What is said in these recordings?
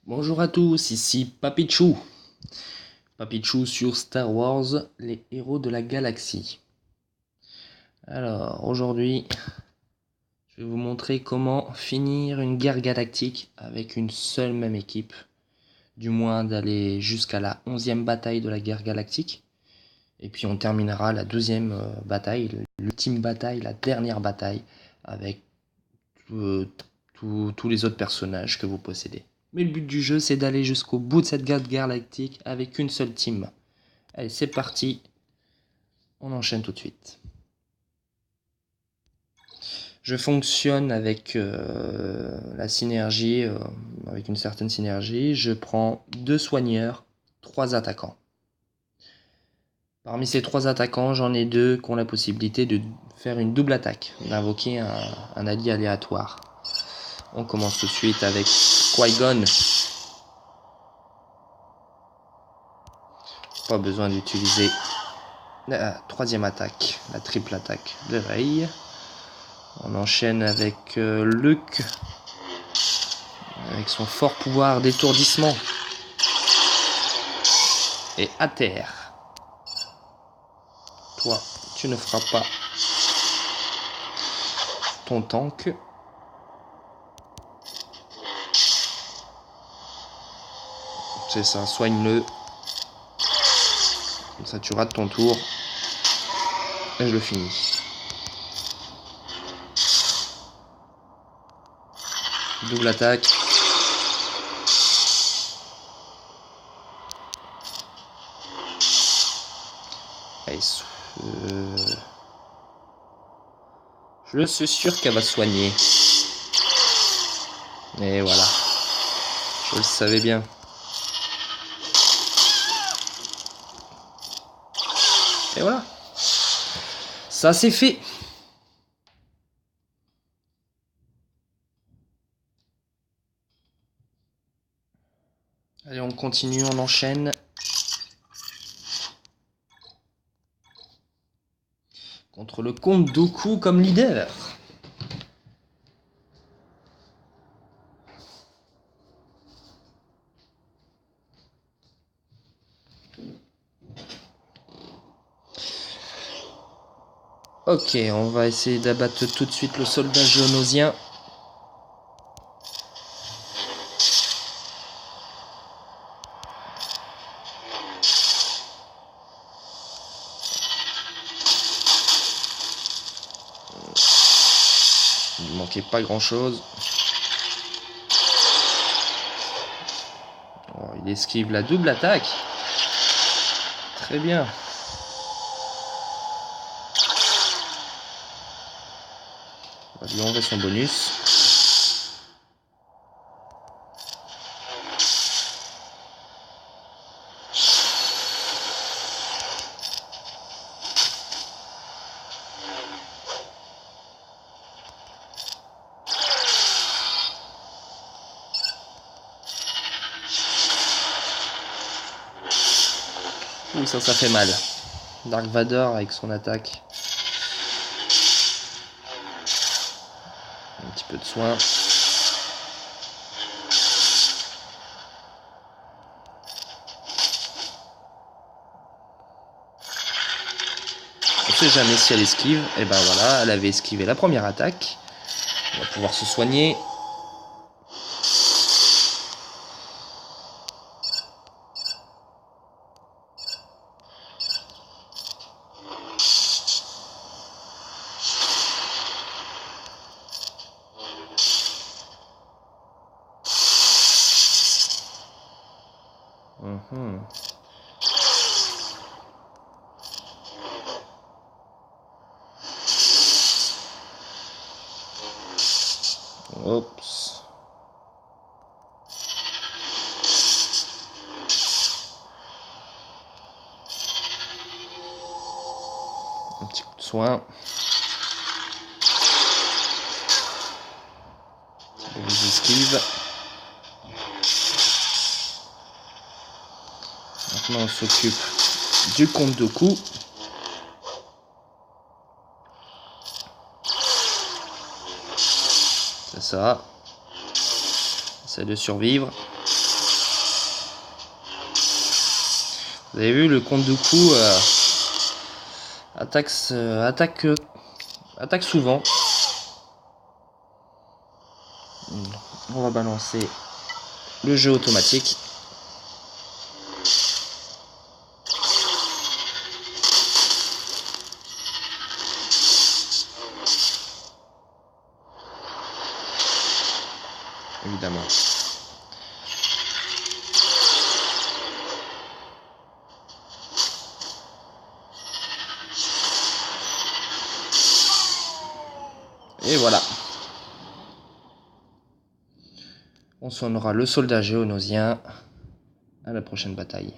Bonjour à tous, ici Papichou. Papichou sur Star Wars, les héros de la galaxie. Alors, aujourd'hui, je vais vous montrer comment finir une guerre galactique avec une seule même équipe. Du moins d'aller jusqu'à la 11e bataille de la guerre galactique. Et puis on terminera la 12e bataille, l'ultime bataille, la dernière bataille, avec tous les autres personnages que vous possédez. Mais le but du jeu, c'est d'aller jusqu'au bout de cette guerre galactique avec une seule team. Allez, c'est parti. On enchaîne tout de suite. Je fonctionne avec la synergie, avec une certaine synergie. Je prends 2 soigneurs, 3 attaquants. Parmi ces 3 attaquants, j'en ai 2 qui ont la possibilité de faire une double attaque, d'invoquer un allié aléatoire. On commence tout de suite avec Qui-Gon. Pas besoin d'utiliser la 3e attaque, la triple attaque de Rey. On enchaîne avec Luke, avec son fort pouvoir d'étourdissement. Et à terre. Toi, tu ne feras pas ton tank. C'est ça, soigne-le. Comme ça, tu rates ton tour. Et je le finis. Double attaque. Allez, je suis sûr qu'elle va soigner. Et voilà. Je le savais bien. Et voilà. Ça c'est fait. Allez, on continue, on enchaîne. Contre le comte Dooku comme leader. Ok, on va essayer d'abattre tout de suite le soldat géonosien. Il ne manquait pas grand chose. Oh, il esquive la double attaque. Très bien. On va lui enlever son bonus. Ouh, ça fait mal. Dark Vador avec son attaque. Un petit peu de soin. On sait jamais si elle esquive. Et ben voilà, elle avait esquivé la première attaque. On va pouvoir se soigner. Oups. Un petit coup de soin. Les esquives. Maintenant on s'occupe du comte Dooku. C'est ça. Essaie de survivre. Vous avez vu, le Comte Dooku attaque souvent. On va balancer le jeu automatique. Évidemment. Et voilà. On sonnera le soldat géonosien à la prochaine bataille.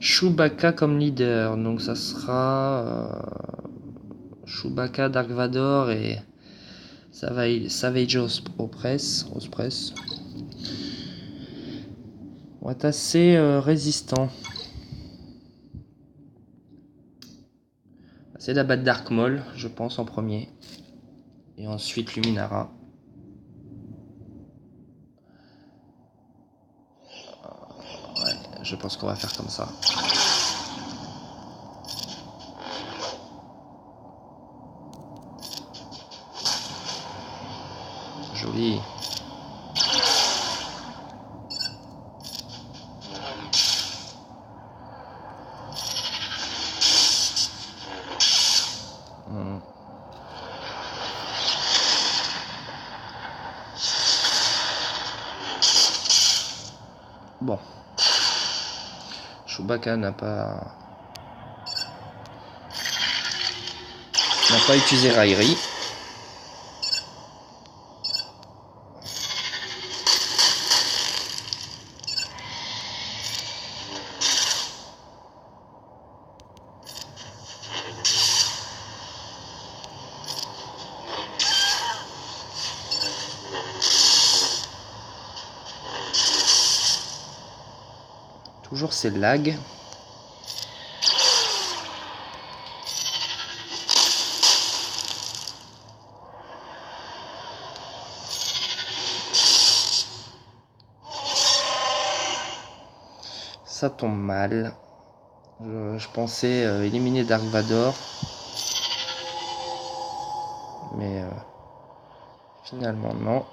Chewbacca comme leader, donc ça sera Chewbacca, Dark Vador et Savage Opress. On va être assez résistant. C'est d'abattre Dark Maul, je pense, en premier. Et ensuite Luminara. Ouais, je pense qu'on va faire comme ça. Joli. Bon. Chewbacca n'a pas utilisé Raillerie. Toujours ces lags. Ça tombe mal. Je pensais éliminer Dark Vador. Mais finalement non.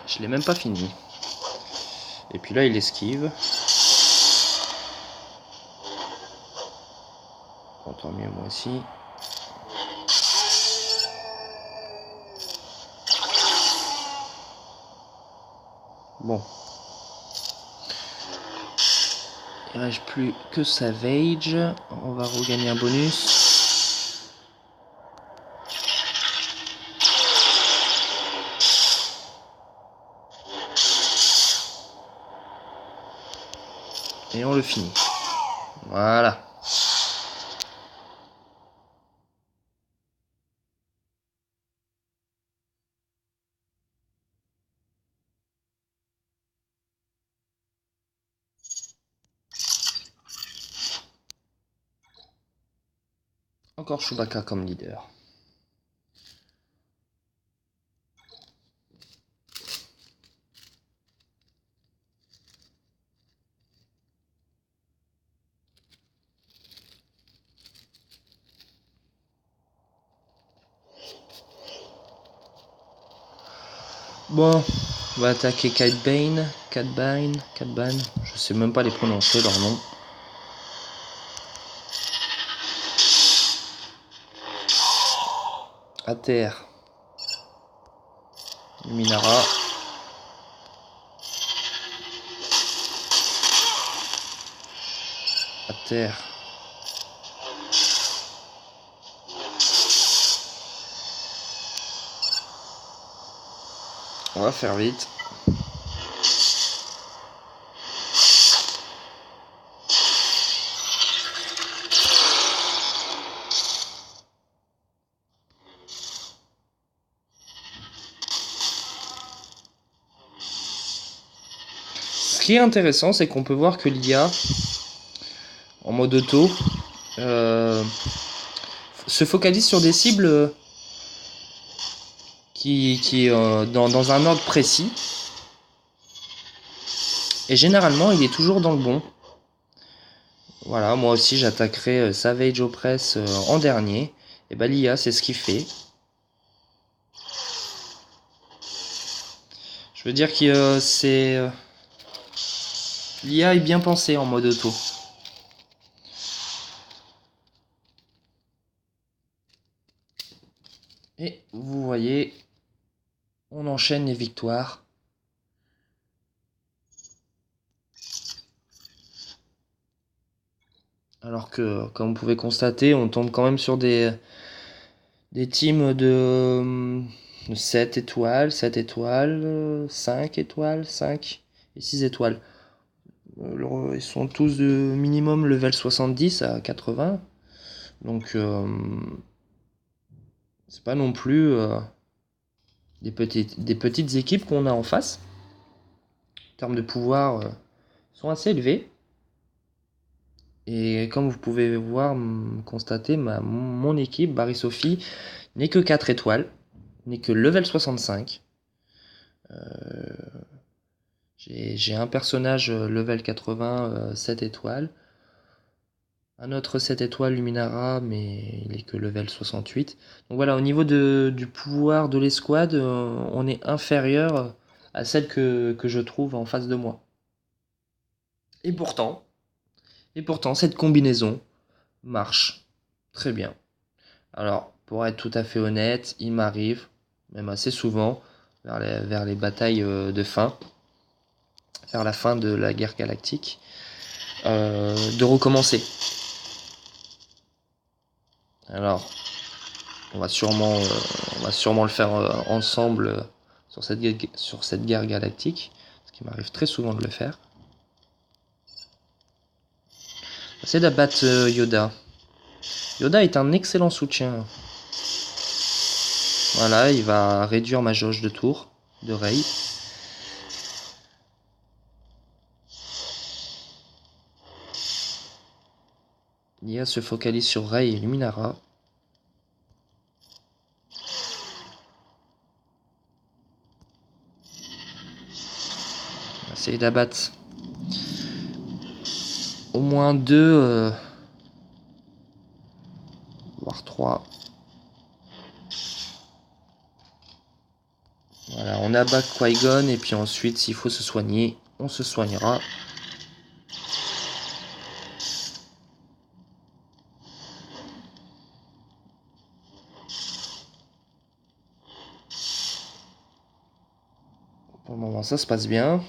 Je l'ai même pas fini. Et puis là, il esquive. Bon, tant mieux, moi aussi. Bon. Il ne reste plus que Savage. On va regagner un bonus. Et on le finit. Voilà. Encore Chewbacca comme leader. Bon, on va attaquer Cad Bane, je sais même pas les prononcer leur nom. À terre. Luminara. À terre. On va faire vite. Ce qui est intéressant, c'est qu'on peut voir que l'IA, en mode auto, se focalise sur des cibles qui dans un ordre précis. Et généralement, il est toujours dans le bon. Voilà, moi aussi j'attaquerai Savage Opress en dernier. Et bah l'IA, c'est ce qu'il fait. Je veux dire que c'est... l'IA est bien pensée en mode auto. Et vous voyez, on enchaîne les victoires. Alors que, comme vous pouvez constater, on tombe quand même sur des teams de 7 étoiles, 7 étoiles, 5 étoiles, 5 et 6 étoiles. Ils sont tous de minimum level 70 à 80. Donc, c'est pas non plus des petites équipes qu'on a en face. En termes de pouvoir, sont assez élevés. Et comme vous pouvez voir, constater, mon équipe, Barry Sophie, n'est que 4 étoiles, n'est que level 65. J'ai un personnage level 80, 7 étoiles. Un autre 7 étoiles Luminara, mais il est que level 68. Donc voilà, au niveau du pouvoir de l'escouade, on est inférieur à celle que je trouve en face de moi. Et pourtant, cette combinaison marche très bien. Alors, pour être tout à fait honnête, il m'arrive, même assez souvent, vers les batailles de fin, vers la fin de la guerre galactique, de recommencer. Alors, on va sûrement le faire ensemble sur cette guerre galactique, ce qui m'arrive très souvent de le faire. J'essaie d'abattre Yoda. Yoda est un excellent soutien. Voilà, il va réduire ma jauge de tour de Rey. L'IA se focalise sur Rey et Luminara. On va essayer d'abattre au moins 2, voire 3. Voilà, on abat Qui-Gon et puis ensuite, s'il faut se soigner, on se soignera. Pour le moment, ça se passe bien.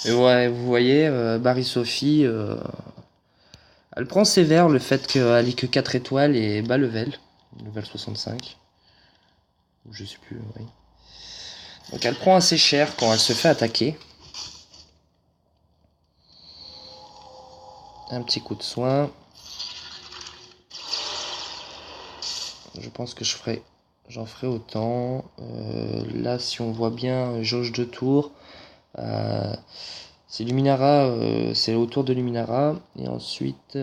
Et ouais, vous voyez, Barry Sophie, elle prend sévère le fait qu'elle ait que 4 étoiles et bas level 65. Je sais plus, oui. Donc elle prend assez cher quand elle se fait attaquer. Un petit coup de soin. Je pense que j'en ferai autant. Là, si on voit bien, jauge de tour. C'est Luminara, c'est au tour de Luminara. Et ensuite,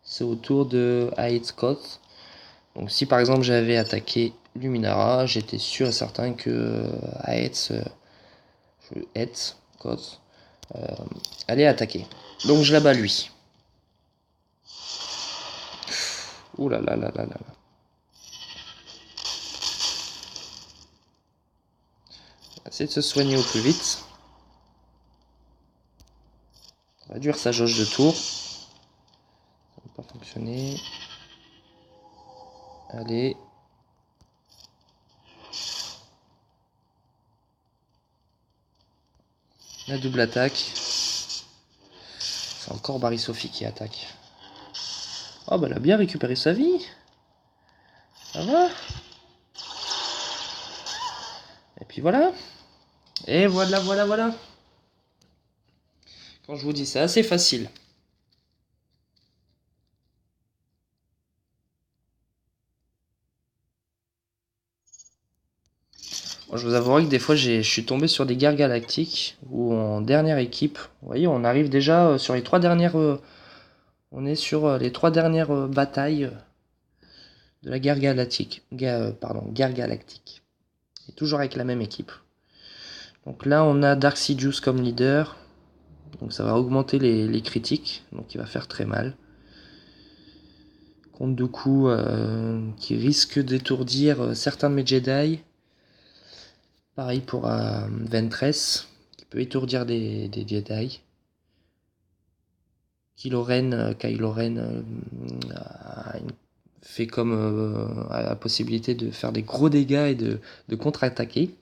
c'est au tour de Scott. Donc si par exemple j'avais attaqué Luminara, j'étais sûr et certain que Scott allait attaquer. Donc je la bats lui. Ouh là là là là là. Essayer de se soigner au plus vite. Réduire sa jauge de tour. pas fonctionné. Allez. La double attaque. C'est encore Barry-Sophie qui attaque. Oh bah elle a bien récupéré sa vie. Ça va. Et puis voilà. Et voilà. Quand je vous dis, c'est assez facile. Moi, je vous avouerai que des fois, je suis tombé sur des guerres galactiques ou en dernière équipe. Vous voyez, on arrive déjà sur les 3 dernières. On est sur les 3 dernières batailles de la guerre galactique. Guerre galactique. Et toujours avec la même équipe. Donc là, on a Dark Sidious comme leader. Donc ça va augmenter les critiques. Donc il va faire très mal. Contre Dooku qui risque d'étourdir certains de mes Jedi. Pareil pour Ventress, qui peut étourdir des Jedi. Kylo Ren fait comme a la possibilité de faire des gros dégâts et de contre-attaquer,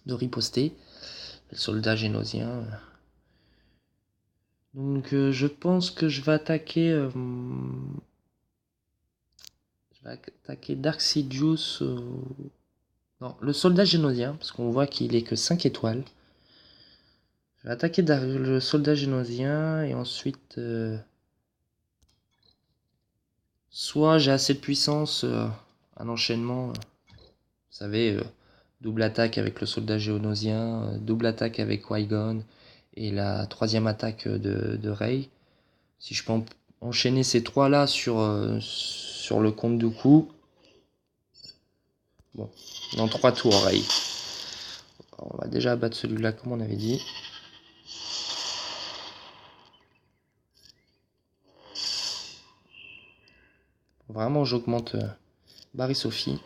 de riposter. Le soldat génosien. Donc je pense que je vais attaquer Dark Sidious. Non, le soldat génosien, parce qu'on voit qu'il est que 5 étoiles. Je vais attaquer le soldat génosien et ensuite... soit j'ai assez de puissance, un enchaînement, vous savez, double attaque avec le soldat génosien, double attaque avec Qui-Gon et la troisième attaque de Rey. Si je peux enchaîner ces trois-là sur le compte Dooku, bon, dans 3 tours Rey. On va déjà abattre celui-là comme on avait dit. Vraiment, j'augmente Barry-Sophie.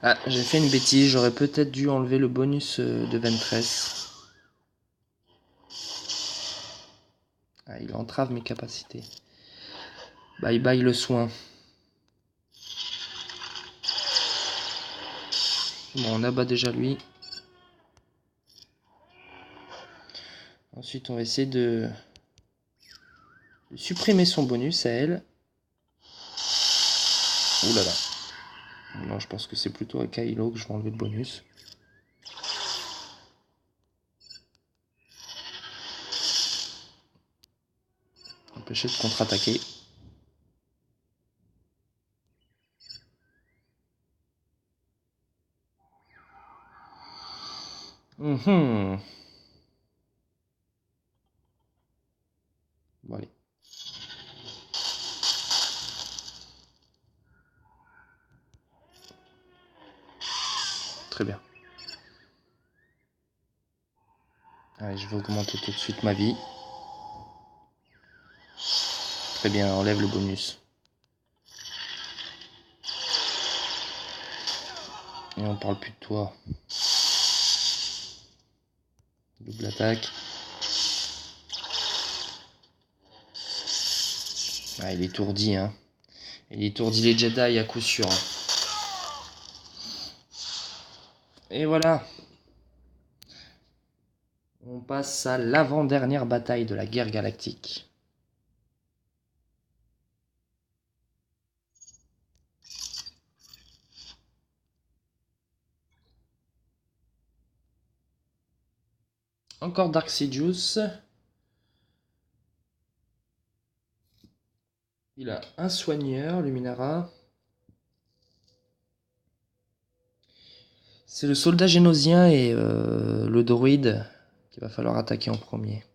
Ah, j'ai fait une bêtise, j'aurais peut-être dû enlever le bonus de Ventress. Ah, il entrave mes capacités. Bye bye le soin. Bon, on abat déjà lui. Ensuite, on va essayer de supprimer son bonus à elle. Ouh là là. Non, je pense que c'est plutôt à Kylo que je vais enlever le bonus. Empêcher de contre-attaquer. Bon, allez. Très bien. Allez, je vais augmenter tout de suite ma vie. Très bien, enlève le bonus. Et on parle plus de toi. Double attaque. Ah, il étourdit, hein. Il étourdit les Jedi à coup sûr. Et voilà. On passe à l'avant-dernière bataille de la guerre galactique. Encore Dark Sidious. Il a un soigneur, Luminara. C'est le soldat génosien et le droïde qu'il va falloir attaquer en premier.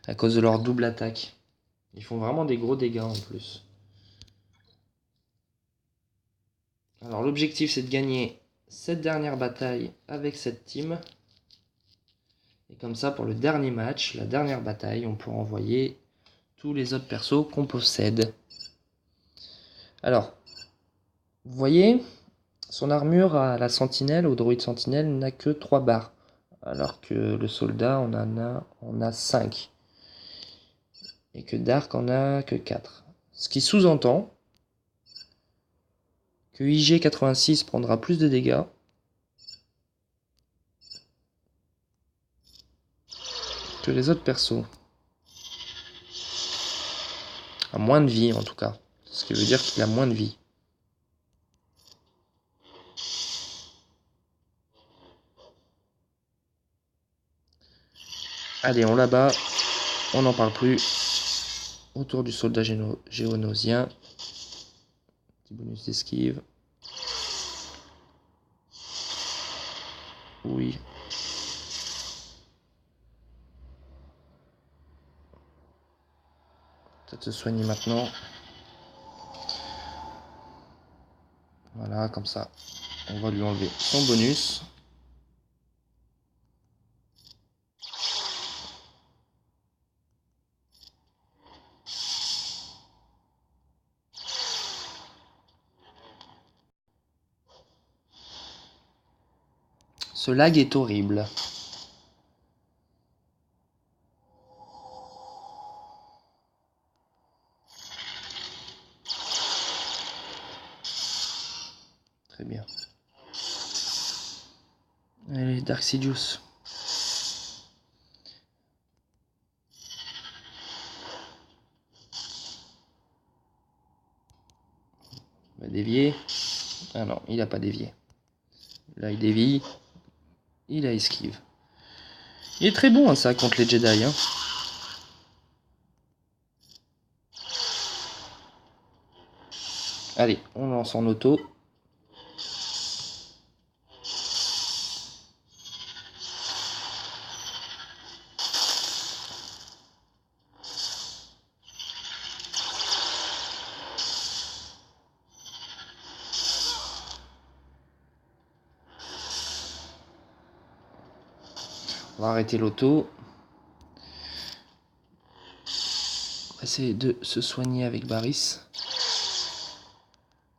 À cause de leur double attaque. Ils font vraiment des gros dégâts en plus. Alors l'objectif c'est de gagner cette dernière bataille avec cette team. Et comme ça, pour le dernier match, la dernière bataille, on pourra envoyer tous les autres persos qu'on possède. Alors, vous voyez, son armure à la sentinelle, au droïde sentinelle, n'a que 3 barres. Alors que le soldat, on a 5. Et que Dark en a que 4. Ce qui sous-entend que IG-86 prendra plus de dégâts que les autres persos. A moins de vie en tout cas. Ce qui veut dire qu'il a moins de vie. Allez, on l'abat. On n'en parle plus. Autour du soldat géonosien. Petit bonus d'esquive. Oui. Peut-être se soigner maintenant. Voilà, comme ça. On va lui enlever son bonus. Ce lag est horrible. Très bien. Allez, Dark Sidious. Il va dévier. Ah non, il n'a pas dévié. Là, il dévie. Il a esquive. Il est très bon hein, ça contre les Jedi. Hein. Allez, on lance en auto. On va arrêter l'auto. On va essayer de se soigner avec Barris.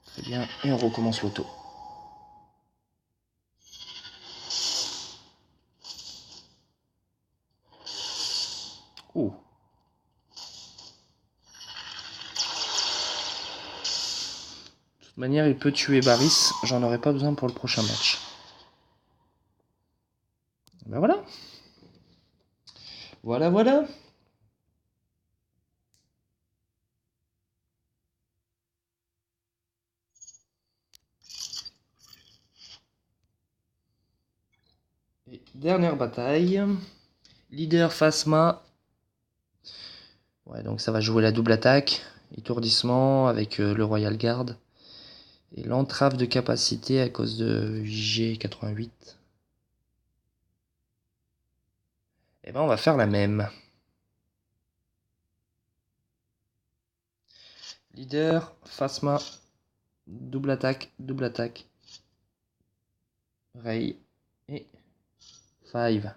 Très bien. Et on recommence l'auto. Oh. De toute manière, il peut tuer Barris. J'en aurai pas besoin pour le prochain match. Ben voilà. Voilà. Et dernière bataille. Leader Phasma. Ouais, donc ça va jouer la double attaque. Étourdissement avec le Royal Guard. Et l'entrave de capacité à cause de G88. Et ben on va faire la même. Leader, Phasma, double attaque. Ray et Five.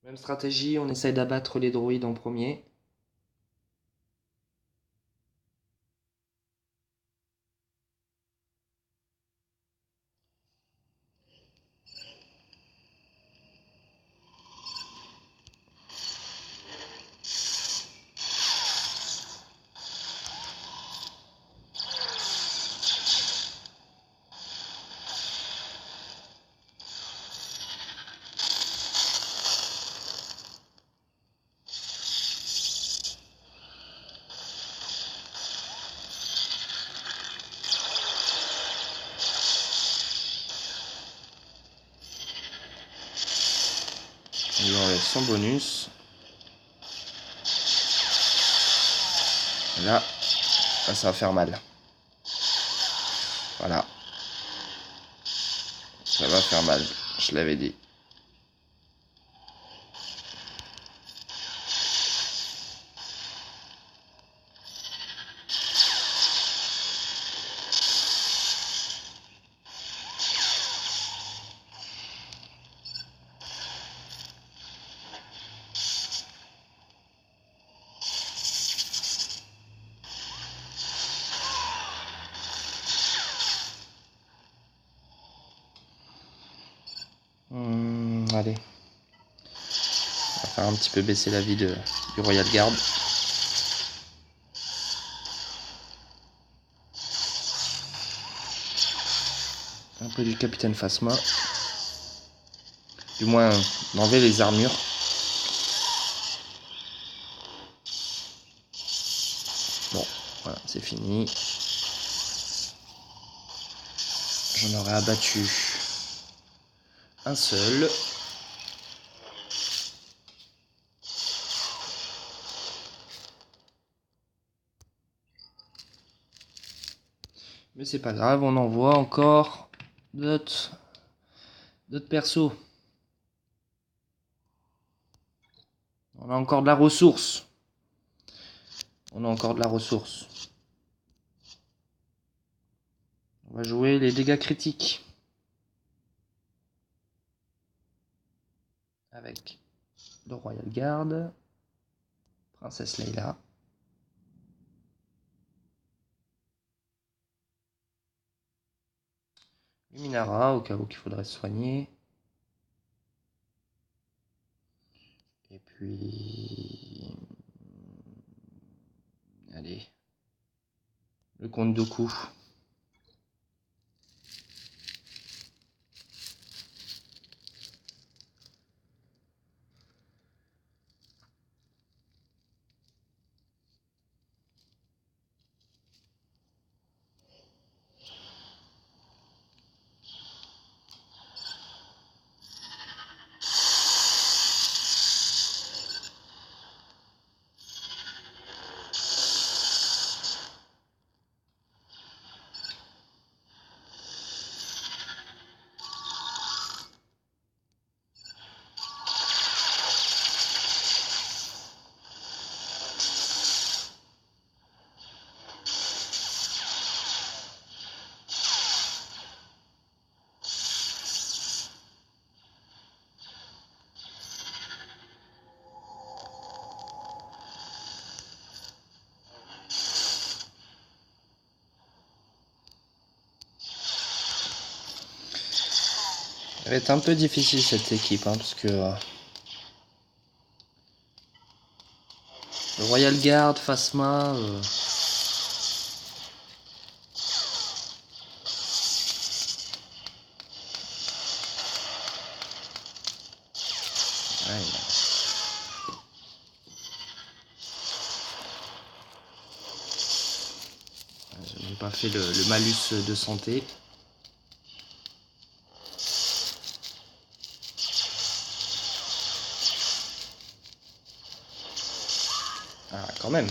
Même stratégie, on essaye d'abattre les droïdes en premier. On lui enlève son bonus. Là, ça va faire mal. Voilà. Ça va faire mal, je l'avais dit. Allez. On va faire un petit peu baisser la vie du Royal Guard. Un peu du Capitaine Phasma. Du moins, d'enlever les armures. Bon, voilà, c'est fini. J'en aurais abattu un seul. Mais c'est pas grave, on envoie encore d'autres persos. On a encore de la ressource. On a encore de la ressource. On va jouer les dégâts critiques. Avec le Royal Guard. Princesse Leila. Luminara, au cas où qu'il faudrait se soigner. Et puis... Allez. Le comte Dooku. Ça va être un peu difficile cette équipe, hein, parce que le Royal Guard, Phasma, ouais, je n'ai pas fait le malus de santé. Ah, quand même.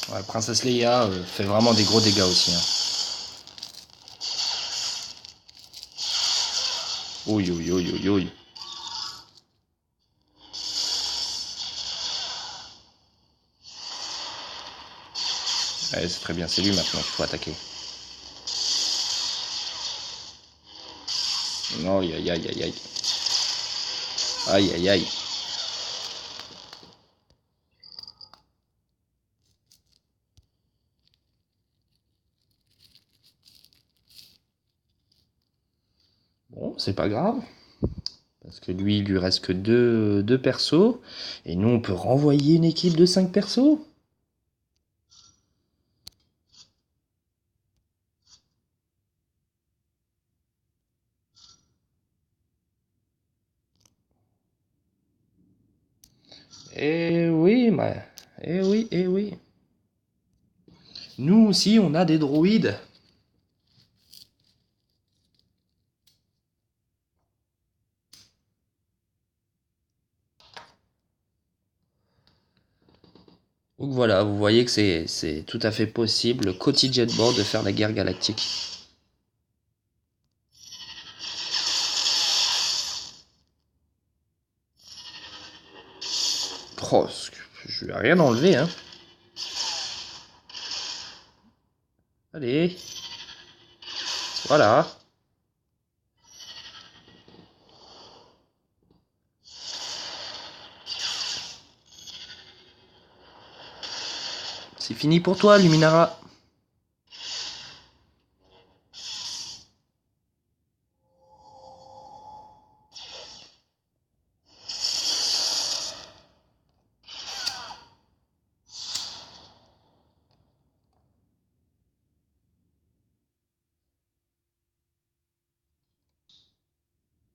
Ouais, Princesse Leia fait vraiment des gros dégâts aussi. Hein. Ouille, ouille, ouille, ouille, ouille. Ouais, c'est très bien, c'est lui maintenant qu'il faut attaquer. Aïe, aïe, aïe, aïe, aïe. Aïe, aïe, aïe. Bon, c'est pas grave. Parce que lui, il lui reste que deux persos. Et nous, on peut renvoyer une équipe de 5 persos. Eh oui, eh oui, eh oui. Nous aussi, on a des droïdes. Donc voilà, vous voyez que c'est tout à fait possible, côté Jetboard, de faire la guerre galactique. Oh, je lui ai rien enlevé, hein. Allez. Voilà. fini pour toi, Luminara.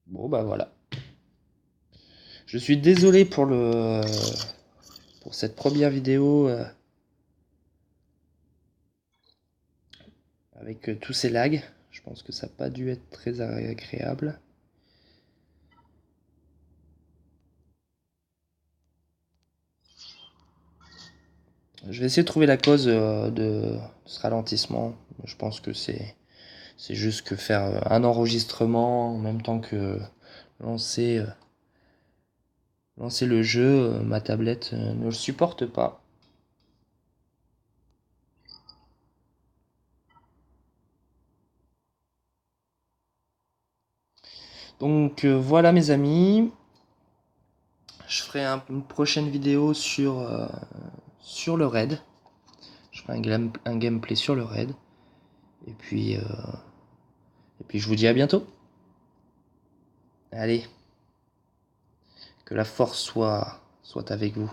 Bon bah voilà. Je suis désolé pour cette première vidéo avec tous ces lags. Je pense que ça n'a pas dû être très agréable. Je vais essayer de trouver la cause de ce ralentissement. Je pense que c'est juste que faire un enregistrement en même temps que lancer le jeu, ma tablette ne le supporte pas. Donc voilà mes amis, je ferai une prochaine vidéo sur le raid. Je ferai un gameplay sur le raid. Et puis je vous dis à bientôt. Allez, que la force soit avec vous.